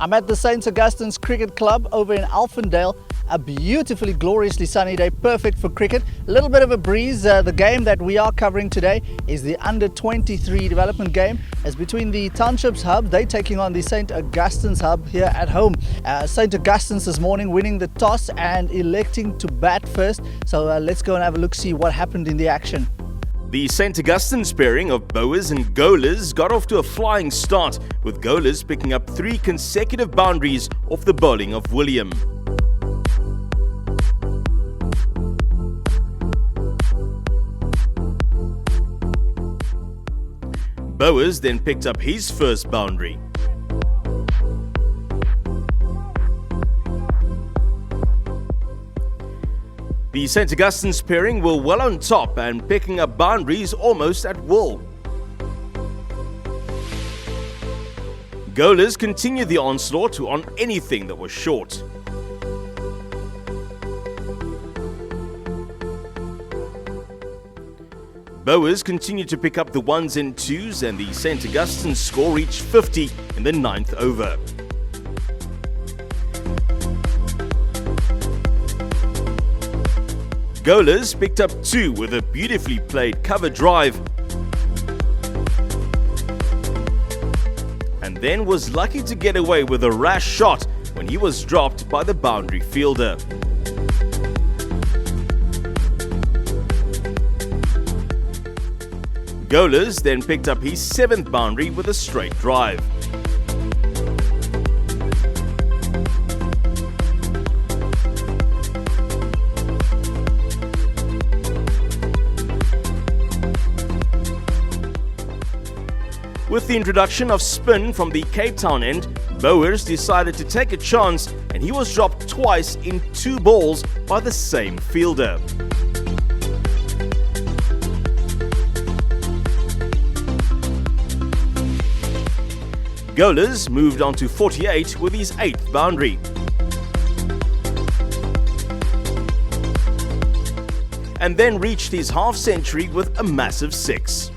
I'm at the St. Augustine's Cricket Club over in Alphindale. A beautifully, gloriously sunny day, perfect for cricket. A little bit of a breeze. The game that we are covering today is the Under-23 development game. It's between the Townships Hub, they're taking on the St. Augustine's Hub here at home. St. Augustine's this morning winning the toss and electing to bat first. So let's go and have a look, see what happened in the action. The St. Augustine's pairing of bowlers and goalers got off to a flying start, with goalers picking up 3 consecutive boundaries off the bowling of William. Bowers then picked up his first boundary. The St. Augustine's pairing were well on top and picking up boundaries almost at will. Goalers continued the onslaught on anything that was short. Bowers continued to pick up the 1s and 2s, and the St. Augustine's score reached 50 in the 9th over. Goalers picked up 2 with a beautifully played cover drive, and then was lucky to get away with a rash shot when he was dropped by the boundary fielder. Goalers then picked up his 7th boundary with a straight drive. With the introduction of spin from the Cape Town end, Bowers decided to take a chance, and he was dropped twice in 2 balls by the same fielder. Goalers moved on to 48 with his 8th boundary. And then reached his half century with a massive 6.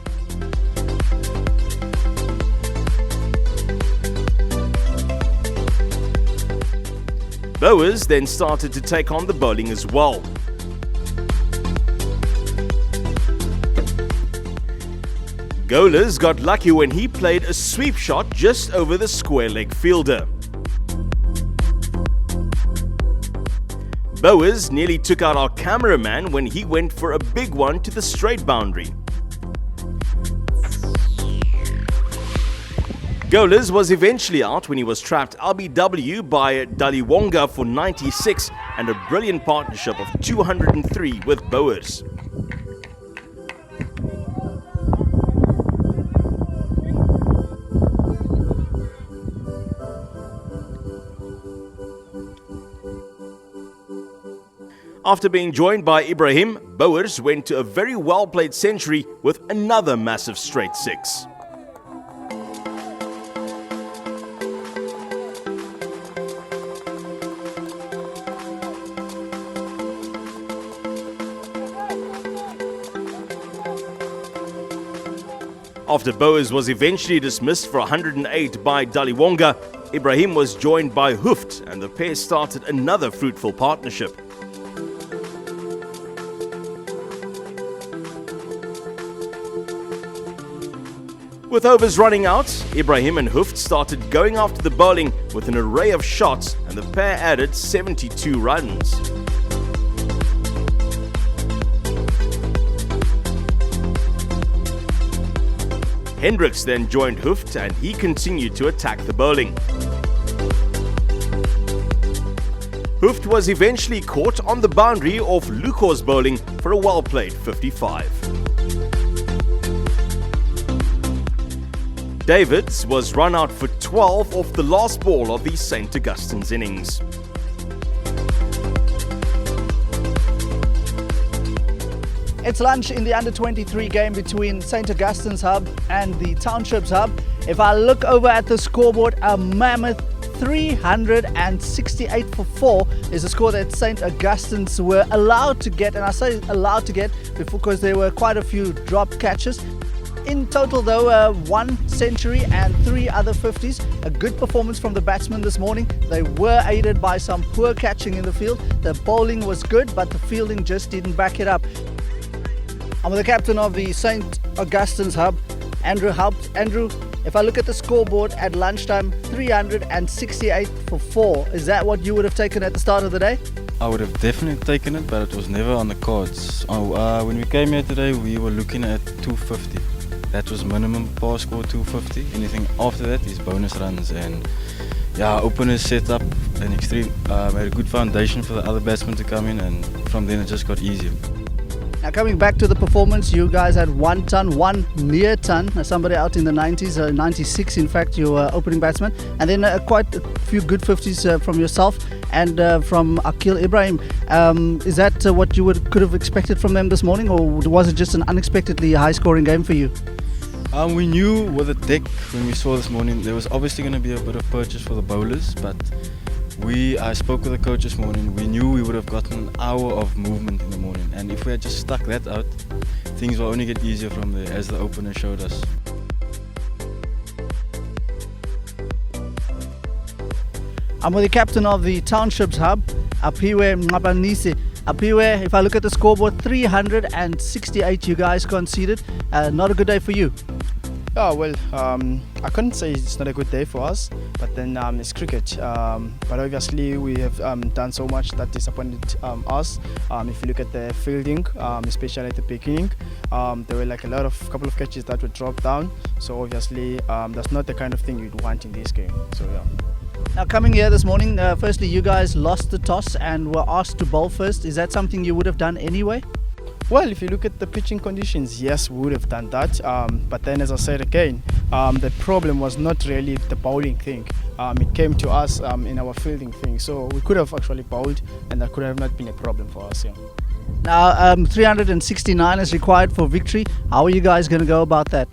Bowers then started to take on the bowling as well. Goalers got lucky when he played a sweep shot just over the square leg fielder. Bowers nearly took out our cameraman when he went for a big one to the straight boundary. Goalers was eventually out when he was trapped LBW by Daliwonga for 96 and a brilliant partnership of 203 with Bowers. After being joined by Ibrahim, Bowers went to a very well-played century with another massive straight 6. After Bowers was eventually dismissed for 108 by Daliwonga, Ibrahim was joined by Hooft, and the pair started another fruitful partnership. With overs running out, Ibrahim and Hooft started going after the bowling with an array of shots, and the pair added 72 runs. Hendricks then joined Hooft, and he continued to attack the bowling. Hooft was eventually caught on the boundary of Luko's bowling for a well-played 55. Davids was run out for 12 off the last ball of the St. Augustine's innings. It's lunch in the Under-23 game between St. Augustine's Hub and the Townships Hub. If I look over at the scoreboard, a mammoth 368 for 4 is the score that St. Augustine's were allowed to get, and I say allowed to get because there were quite a few drop catches. In total though, 1 century and 3 other 50s. A good performance from the batsmen this morning. They were aided by some poor catching in the field. The bowling was good, but the fielding just didn't back it up. I'm with the captain of the St. Augustine's Hub, Andrew Haupt. Andrew, if I look at the scoreboard at lunchtime, 368 for 4. Is that what you would have taken at the start of the day? I would have definitely taken it, but it was never on the cards. When we came here today, we were looking at 250. That was minimum par score 250. Anything after that is bonus runs, and yeah, openers set up an extreme, made a good foundation for the other batsmen to come in, and from then it just got easier. Now coming back to the performance, you guys had 1 ton, 1 near ton. Somebody out in the 90s, 96 in fact, your opening batsman, and then quite a few good 50s from yourself and from Akil Ibrahim. Is that what you could have expected from them this morning, or was it just an unexpectedly high-scoring game for you? We knew with the deck when we saw this morning there was obviously going to be a bit of purchase for the bowlers, but I spoke with the coach this morning. We knew we would have gotten an hour of movement in the morning, and if we had just stuck that out, things will only get easier from there, as the opener showed us. I'm with the captain of the Townships Hub, Apiwe Mwabanisi. Apiwe, if I look at the scoreboard, 368 you guys conceded. Not a good day for you. Yeah, well, I couldn't say it's not a good day for us, but then it's cricket. But obviously we have done so much that disappointed us. If you look at the fielding, especially at the beginning, there were like couple of catches that were dropped down. So obviously that's not the kind of thing you'd want in this game. So yeah. Now coming here this morning, firstly you guys lost the toss and were asked to bowl first. Is that something you would have done anyway? Well, if you look at the pitching conditions, yes, we would have done that. But then, as I said again, the problem was not really the bowling thing. It came to us in our fielding thing. So we could have actually bowled, and that could have not been a problem for us. Yeah. Now, 369 is required for victory. How are you guys going to go about that?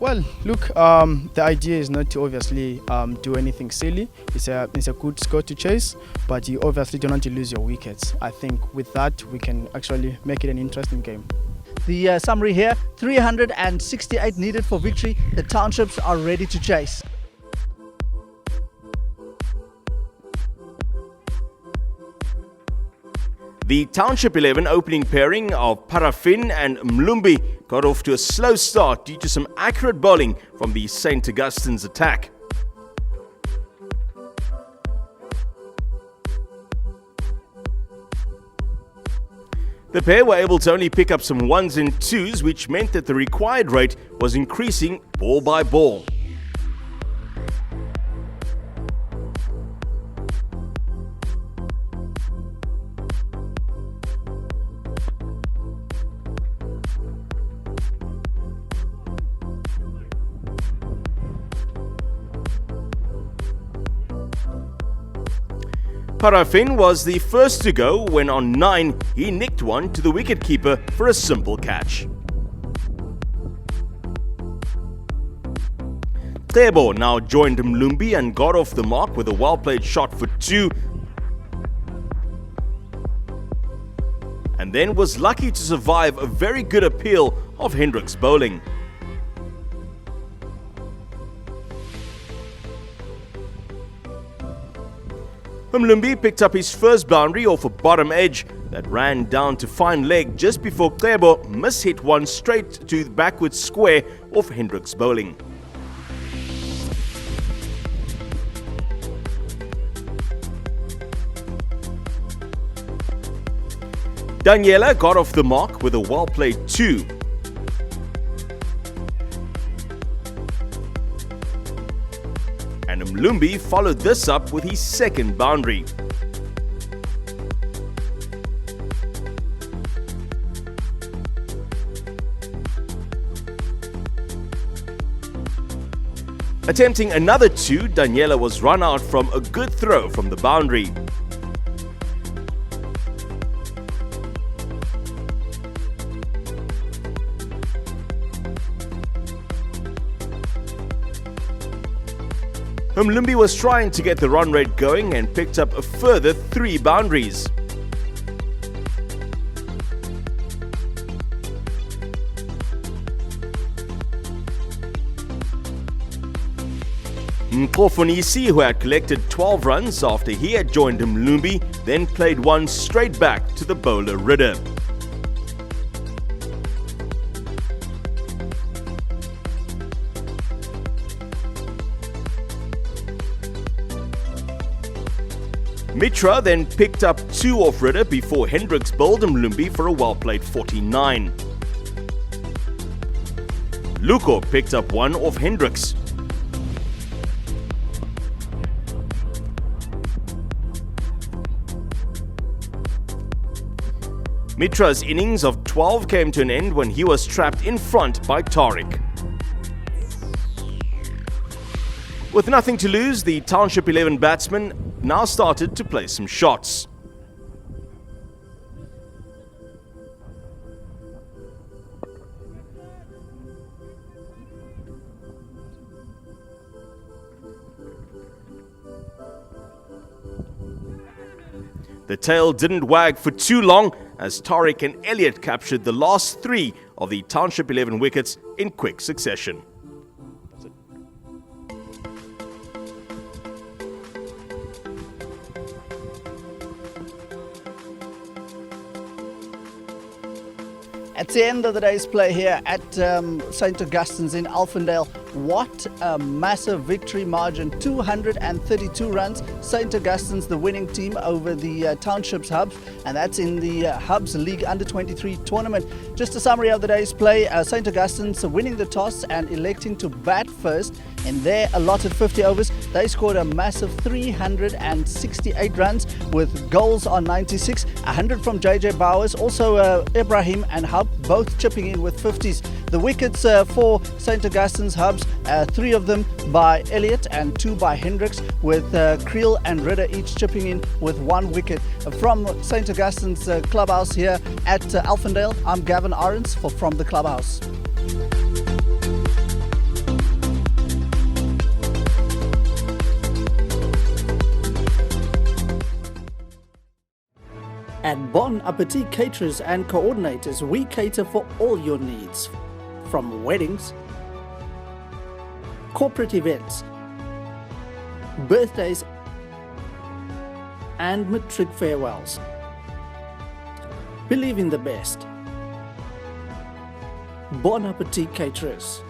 Well, look, the idea is not to obviously do anything silly. It's a good score to chase, but you obviously don't want to lose your wickets. I think with that, we can actually make it an interesting game. The summary here, 368 needed for victory. The Townships are ready to chase. The Township 11 opening pairing of Paraffin and Mlumbi got off to a slow start due to some accurate bowling from the St. Augustine's attack. The pair were able to only pick up some 1s and 2s, which meant that the required rate was increasing ball by ball. Paraffin was the first to go when on 9 he nicked one to the wicketkeeper for a simple catch. Tebo now joined Mlumbi and got off the mark with a well-played shot for 2, and then was lucky to survive a very good appeal of Hendricks' bowling. Mlumbi picked up his first boundary off a bottom edge that ran down to fine leg just before Tebo mishit one straight to the backward square off Hendricks' bowling. Daniela got off the mark with a well-played 2. And Mlumbi followed this up with his second boundary. Attempting another 2, Daniela was run out from a good throw from the boundary. Mlumbi was trying to get the run rate going and picked up a further 3 boundaries. Mkofonisi, who had collected 12 runs after he had joined Mlumbi, then played one straight back to the bowler Ridder. Mitra then picked up 2 off Ridder before Hendricks bowled Mlumbi for a well-played 49. Luko picked up 1 off Hendricks. Mitra's innings of 12 came to an end when he was trapped in front by Tariq. With nothing to lose, the Township 11 batsman now started to play some shots. The tail didn't wag for too long as Tariq and Elliott captured the last 3 of the Township 11 wickets in quick succession. At the end of the day's play here at St. Augustine's in Alphindale, what a massive victory margin, 232 runs. St. Augustine's the winning team over the Township's Hubs, and that's in the Hubs League Under-23 tournament. Just a summary of the day's play, St. Augustine's winning the toss and electing to bat first. In their allotted 50 overs, they scored a massive 368 runs with goals on 96, 100 from JJ Bowers, also Ibrahim and Hub both chipping in with 50s. The wickets for St. Augustine's Hubs, 3 of them by Elliott and 2 by Hendricks, with Creel and Ridder each chipping in with 1 wicket. From St. Augustine's Clubhouse here at Alphindale, I'm Gavin Arends from the Clubhouse. At Bon Appetit Caterers and Coordinators, we cater for all your needs, from weddings, corporate events, birthdays, and matric farewells. Believe in the best. Bon Appetit Caterers.